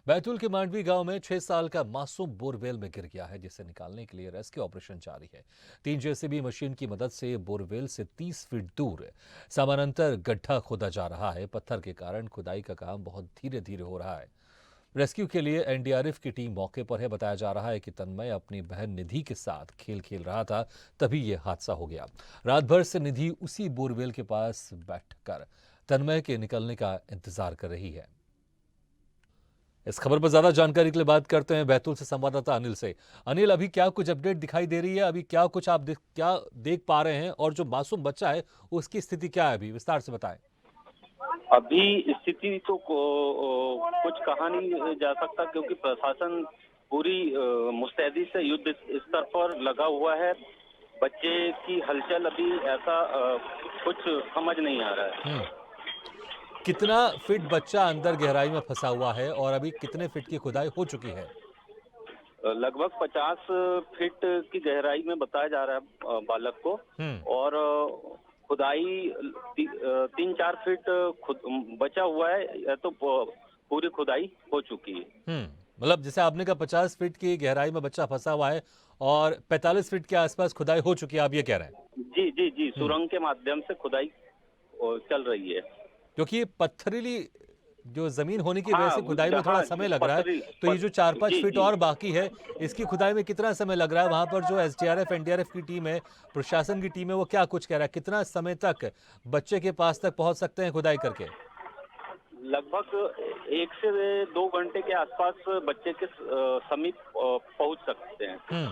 बैतूल के मांडवी गांव में 6 साल का मासूम बोरवेल में गिर गया है, जिसे निकालने के लिए रेस्क्यू ऑपरेशन जारी है। 3 जेसीबी मशीन की मदद से बोरवेल से 30 फीट दूर समानांतर गड्ढा खोदा जा रहा है। पत्थर के कारण खुदाई का काम बहुत धीरे धीरे हो रहा है। रेस्क्यू के लिए एनडीआरएफ की टीम मौके पर है। बताया जा रहा है कि तन्मय अपनी बहन निधि के साथ खेल खेल रहा था, तभी यह हादसा हो गया। रात भर से निधि उसी बोरवेल के पास बैठकर तन्मय के निकलने का इंतजार कर रही है। इस खबर पर ज्यादा जानकारी के लिए बात करते हैं बैतूल से संवाददाता अनिल से। अनिल, अभी क्या कुछ अपडेट दिखाई दे रही है? अभी क्या कुछ आप क्या देख पा रहे हैं, और जो मासूम बच्चा है उसकी स्थिति क्या है? अभी विस्तार से बताएं। अभी स्थिति तो कुछ कहा नहीं जा सकता, क्योंकि प्रशासन पूरी मुस्तैदी से युद्ध स्तर पर लगा हुआ है। बच्चे की हलचल अभी ऐसा कुछ समझ नहीं आ रहा है। कितना फीट बच्चा अंदर गहराई में फंसा हुआ है और अभी कितने फीट की खुदाई हो चुकी है? लगभग 50 फीट की गहराई में बताया जा रहा है बालक को। और खुदाई 3-4 फीट खुद बचा हुआ है, या तो पूरी खुदाई हो चुकी है। मतलब जैसे आपने कहा 50 फीट की गहराई में बच्चा फंसा हुआ है और 45 फीट के आसपास खुदाई हो चुकी है, आप ये कह रहे हैं? जी जी जी, सुरंग के माध्यम से खुदाई चल रही है। क्योंकि पत्थरीली जो जमीन होने की वजह हाँ, से खुदाई में थोड़ा समय लग रहा है, तो ये जो 4-5 जी फीट जी। और बाकी है, इसकी खुदाई में कितना समय लग रहा है? वहां पर जो एसडीआरएफ एनडीआरएफ की टीम है, प्रशासन की टीम है, वो क्या कुछ कह रहा है? कितना समय तक बच्चे के पास तक पहुंच सकते हैं खुदाई करके? लगभग 1 से 2 घंटे के आसपास बच्चे के समीप पहुंच सकते हैं।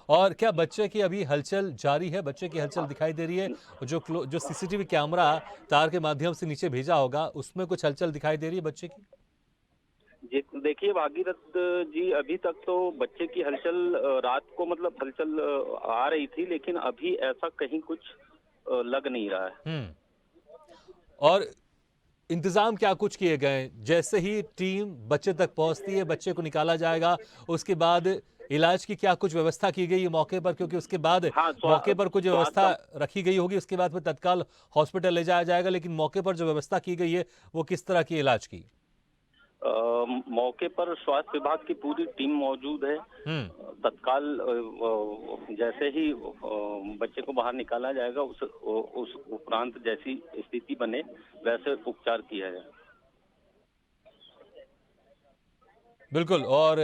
और क्या बच्चे की अभी हलचल जारी है? बच्चे की हलचल दिखाई दे रही है? जो सीसीटीवी कैमरा तार के माध्यम से नीचे भेजा होगा, उसमें कुछ हलचल दिखाई दे रही है बच्चे की? देखिए भागीरथ जी, अभी तक तो बच्चे की हलचल रात को मतलब हलचल आ रही थी, लेकिन अभी ऐसा कहीं कुछ लग नहीं रहा है। और इंतजाम क्या कुछ किए गए? जैसे ही टीम बच्चे तक पहुंचती है, बच्चे को निकाला जाएगा, उसके बाद इलाज की क्या कुछ व्यवस्था की गई है मौके पर? क्योंकि उसके बाद हाँ, मौके पर कुछ व्यवस्था स्वास्थ्य रखी गई होगी, उसके बाद फिर तत्काल हॉस्पिटल ले जाया जाएगा, लेकिन मौके पर जो व्यवस्था की गई है वो किस तरह की इलाज की? मौके पर स्वास्थ्य विभाग की पूरी टीम मौजूद है। तत्काल जैसे ही बच्चे को बाहर निकाला जाएगा, उस उपरांत जैसी स्थिति बने वैसे उपचार किया जाए। बिल्कुल। और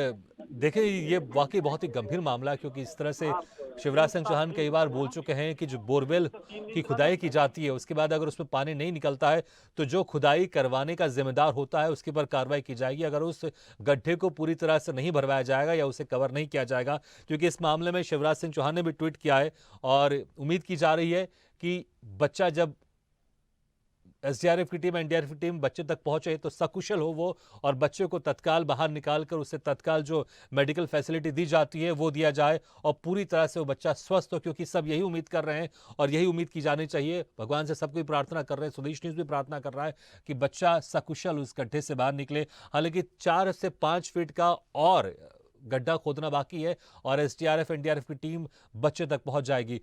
देखिए, ये वाकई बहुत ही गंभीर मामला है, क्योंकि इस तरह से शिवराज सिंह चौहान कई बार बोल चुके हैं कि जो बोरवेल की खुदाई की जाती है, उसके बाद अगर उसमें पानी नहीं निकलता है तो जो खुदाई करवाने का जिम्मेदार होता है उसके पर कार्रवाई की जाएगी, अगर उस गड्ढे को पूरी तरह से नहीं भरवाया जाएगा या उसे कवर नहीं किया जाएगा। क्योंकि इस मामले में शिवराज सिंह चौहान ने भी ट्वीट किया है और उम्मीद की जा रही है कि बच्चा जब एसडीआरएफ की टीम एनडीआरएफ की टीम बच्चे तक पहुंचे तो सकुशल हो वो, और बच्चे को तत्काल बाहर निकालकर उसे तत्काल जो मेडिकल फैसिलिटी दी जाती है वो दिया जाए और पूरी तरह से वो बच्चा स्वस्थ हो, क्योंकि सब यही उम्मीद कर रहे हैं और यही उम्मीद की जानी चाहिए। भगवान से सब कोई प्रार्थना कर रहे हैं, स्वदेश न्यूज भी प्रार्थना कर रहा है कि बच्चा सकुशल उस गड्ढे से बाहर निकले। हालांकि 4 से 5 फीट का और गड्ढा खोदना बाकी है और एसडीआरएफ एनडीआरएफ की टीम बच्चे तक पहुंच जाएगी।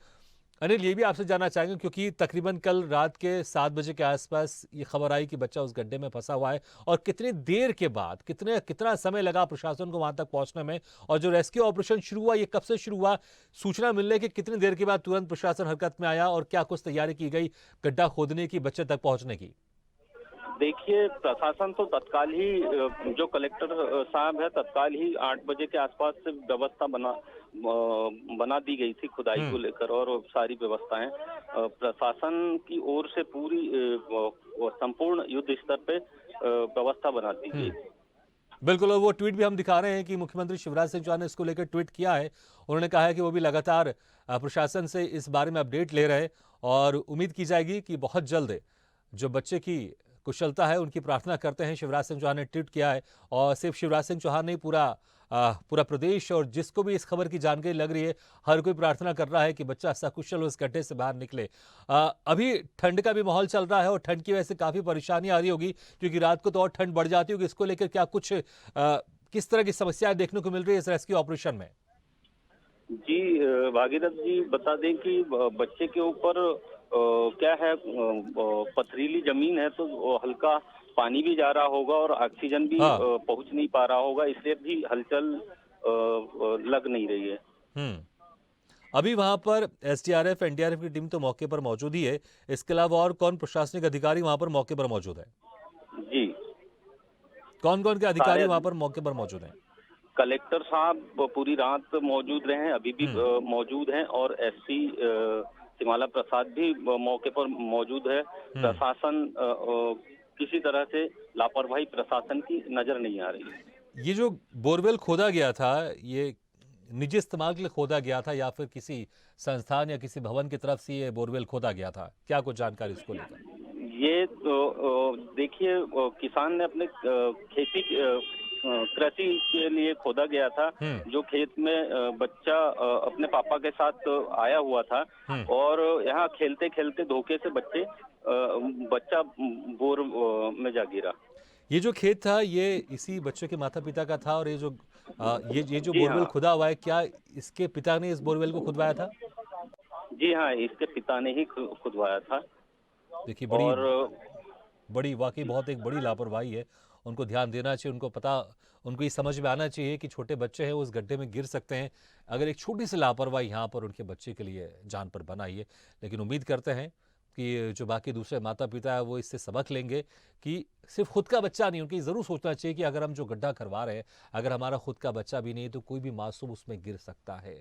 अनिल, ये भी आपसे जानना चाहेंगे, क्योंकि तकरीबन कल रात के 7 बजे के आसपास ये खबर आई कि बच्चा उस गड्ढे में फंसा हुआ है, और कितनी देर के बाद कितना समय लगा प्रशासन को वहां तक पहुंचने में, और जो रेस्क्यू ऑपरेशन शुरू हुआ ये कब से शुरू हुआ? सूचना मिलने के कितनी देर के बाद तुरंत प्रशासन हरकत में आया, और क्या कुछ तैयारी की गई गड्ढा खोदने की, बच्चे तक पहुंचने की? देखिए, प्रशासन तो तत्काल ही जो कलेक्टर साहब है, तत्काल ही 8 बजे के आसपास से व्यवस्था बना दी गई थी खुदाई को लेकर, और सारी व्यवस्थाएं प्रशासन की ओर से पूरी संपूर्ण युद्ध स्तर पे व्यवस्था बना दी गई। बिल्कुल। और वो ट्वीट भी हम दिखा रहे हैं कि मुख्यमंत्री शिवराज सिंह चौहान ने इसको लेकर ट्वीट किया है। उन्होंने कहा है कि वो भी लगातार प्रशासन से इस बारे में अपडेट ले रहे हैं और उम्मीद की जाएगी कि बहुत जल्द जो बच्चे की कुशलता है उनकी प्रार्थना करते हैं। शिवराज सिंह चौहान ने ट्वीट किया है, और सिर्फ शिवराज सिंह चौहान नहीं, पूरा प्रदेश और जिसको भी इस खबर की जानकारी लग रही है, हर कोई प्रार्थना कर रहा है कि बच्चा सकुशल उस गड्ढे से बाहर निकले। अभी ठंड का भी माहौल चल रहा है और ठंड की वजह से काफी परेशानी आ रही होगी, क्योंकि रात को तो और ठंड बढ़ जाती होगी। इसको लेकर क्या कुछ किस तरह की समस्याएं देखने को मिल रही है इस रेस्क्यू ऑपरेशन में? जी भागीरथ जी, बता दें कि बच्चे के ऊपर क्या है, पथरीली जमीन है, तो हल्का पानी भी जा रहा होगा और ऑक्सीजन भी हाँ। पहुंच नहीं पा रहा होगा, इसलिए भी हलचल लग नहीं रही है। हम्म। अभी वहां पर एसडीआरएफ एनडीआरएफ की टीम तो मौके पर मौजूद ही है, इसके अलावा और कौन प्रशासनिक अधिकारी वहां पर मौके पर मौजूद है? जी, कौन कौन के सारे अधिकारी वहां पर मौके पर मौजूद हैं? कलेक्टर साहब पूरी रात मौजूद रहे हैं, अभी भी मौजूद हैं, और एसपी सिमाला प्रसाद भी मौके पर मौजूद है। प्रशासन किसी तरह से लापरवाही प्रशासन की नजर नहीं आ रही है। ये जो बोरवेल खोदा गया था, ये निजी इस्तेमाल के लिए खोदा गया था या फिर किसी संस्थान या किसी भवन की तरफ से ये बोरवेल खोदा गया था? क्या कुछ जानकारी इसको लेकर? ये देखिए, किसान ने अपने खेती कृषि के लिए खोदा गया था। जो खेत में बच्चा अपने पापा के साथ आया हुआ था, और यहाँ खेलते खेलते धोखे से बच्चा बोर में जा गिरा। ये जो खेत था ये इसी बच्चे के माता पिता का था, और ये जो जी बोरवेल हाँ, खुदा हुआ है, क्या इसके पिता ने इस बोरवेल को खुदवाया था? जी हाँ, इसके पिता ने ही खुदवाया था। देखिए, और बड़ी वाकई बहुत एक बड़ी लापरवाही है। उनको ध्यान देना चाहिए, उनको ये समझ में आना चाहिए कि छोटे बच्चे हैं, वो उस गड्ढे में गिर सकते हैं। अगर एक छोटी सी लापरवाही यहाँ पर उनके बच्चे के लिए जान पर बन आई है, लेकिन उम्मीद करते हैं कि जो बाकी दूसरे माता पिता है वो इससे सबक लेंगे कि सिर्फ खुद का बच्चा नहीं, उनकी ज़रूर सोचना चाहिए कि अगर हम जो गड्ढा करवा रहे हैं, अगर हमारा खुद का बच्चा भी नहीं है तो कोई भी मासूम उसमें गिर सकता है,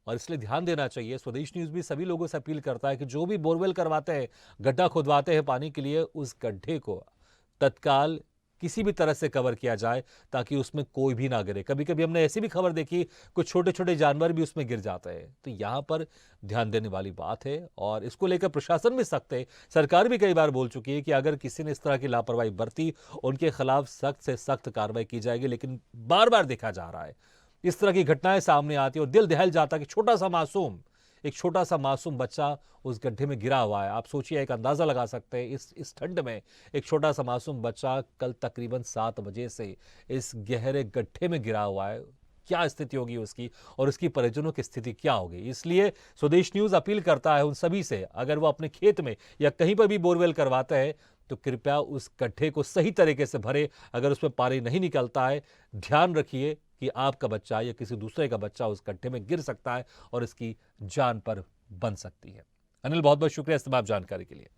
और इसलिए ध्यान देना चाहिए। स्वदेश न्यूज़ भी सभी लोगों से अपील करता है कि जो भी बोरवेल करवाते हैं, गड्ढा खुदवाते हैं पानी के लिए, उस गड्ढे को तत्काल किसी भी तरह से कवर किया जाए ताकि उसमें कोई भी ना गिरे। कभी कभी हमने ऐसी भी खबर देखी, कुछ छोटे छोटे जानवर भी उसमें गिर जाते हैं। तो यहाँ पर ध्यान देने वाली बात है, और इसको लेकर प्रशासन भी सख्त है। सरकार भी कई बार बोल चुकी है कि अगर किसी ने इस तरह की लापरवाही बरती, उनके खिलाफ सख्त से सख्त कार्रवाई की जाएगी। लेकिन बार बार देखा जा रहा है इस तरह की घटनाएं सामने आती है और दिल दहल जाता है कि एक छोटा सा मासूम बच्चा उस गड्ढे में गिरा हुआ है। आप सोचिए, एक अंदाजा लगा सकते हैं, इस ठंड में एक छोटा सा मासूम बच्चा कल तकरीबन 7 बजे से इस गहरे गड्ढे में गिरा हुआ है। क्या स्थिति होगी उसकी, और उसकी परिजनों की स्थिति क्या होगी। इसलिए स्वदेश न्यूज़ अपील करता है उन सभी से, अगर वो अपने खेत में या कहीं पर भी बोरवेल करवाते हैं तो कृपया उस गड्ढे को सही तरीके से भरे। अगर उसमें पानी नहीं निकलता है, ध्यान रखिए कि आपका बच्चा या किसी दूसरे का बच्चा उस गड्ढे में गिर सकता है और इसकी जान पर बन सकती है। अनिल, बहुत बहुत शुक्रिया इस तमाम जानकारी के लिए।